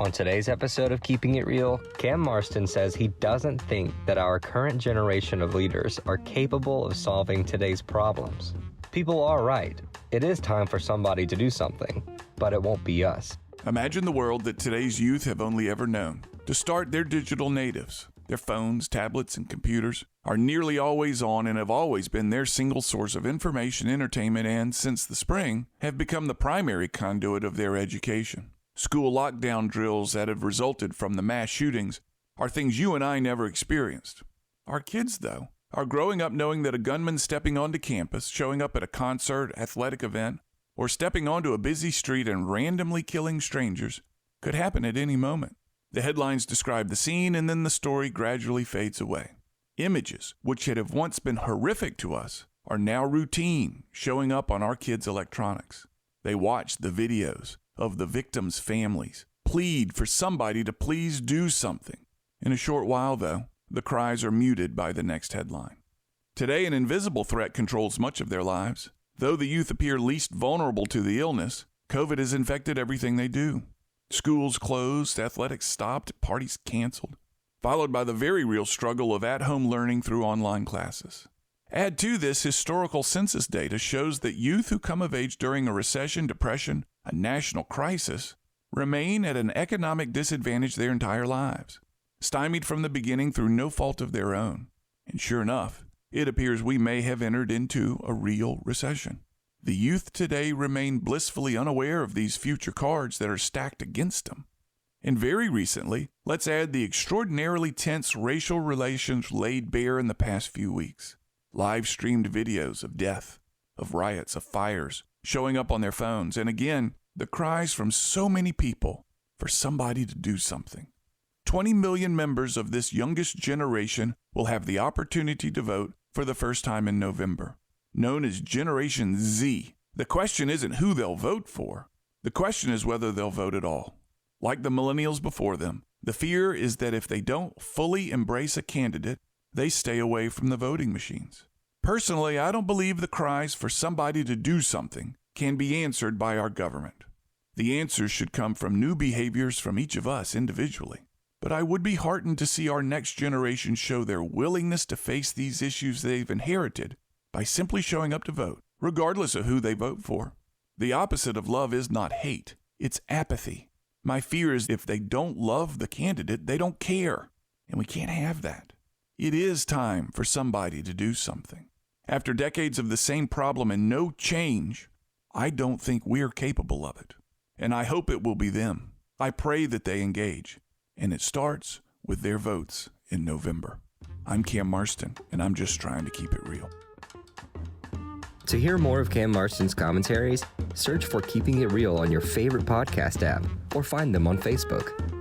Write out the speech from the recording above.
On today's episode of Keeping It Real, Cam Marston says he doesn't think that our current generation of leaders are capable of solving today's problems. People are right. It is time for somebody to do something, but it won't be us. Imagine the world that today's youth have only ever known. To start, they're digital natives. Their phones, tablets, and computers are nearly always on and have always been their single source of information, entertainment, and, since the spring, have become the primary conduit of their education. School lockdown drills that have resulted from the mass shootings are things you and I never experienced. Our kids, though, are growing up knowing that a gunman stepping onto campus, showing up at a concert, athletic event, or stepping onto a busy street and randomly killing strangers could happen at any moment. The headlines describe the scene, and then the story gradually fades away. Images, which had have once been horrific to us, are now routine, showing up on our kids' electronics. They watch the videos of the victims' families, plead for somebody to please do something. In a short while, though, the cries are muted by the next headline. Today, an invisible threat controls much of their lives. Though the youth appear least vulnerable to the illness, COVID has infected everything they do. Schools closed, athletics stopped, parties canceled, followed by the very real struggle of at-home learning through online classes. Add to this, historical census data shows that youth who come of age during a recession, depression, a national crisis, remain at an economic disadvantage their entire lives, stymied from the beginning through no fault of their own. And sure enough, it appears we may have entered into a real recession. The youth today remain blissfully unaware of these future cards that are stacked against them. And very recently, let's add the extraordinarily tense racial relations laid bare in the past few weeks. Live-streamed videos of death, of riots, of fires, showing up on their phones, and again, the cries from so many people for somebody to do something. 20 million members of this youngest generation will have the opportunity to vote for the first time in November. Known as Generation Z, the question isn't who they'll vote for. The question is whether they'll vote at all. Like the millennials before them, the fear is that if they don't fully embrace a candidate, they stay away from the voting machines. Personally, I don't believe the cries for somebody to do something can be answered by our government. The answers should come from new behaviors from each of us individually. But I would be heartened to see our next generation show their willingness to face these issues they've inherited by simply showing up to vote, regardless of who they vote for. The opposite of love is not hate, it's apathy. My fear is if they don't love the candidate, they don't care, and we can't have that. It is time for somebody to do something. After decades of the same problem and no change, I don't think we're capable of it. And I hope it will be them. I pray that they engage. And it starts with their votes in November. I'm Cam Marston, and I'm just trying to keep it real. To hear more of Cam Marston's commentaries, search for Keeping It Real on your favorite podcast app or find them on Facebook.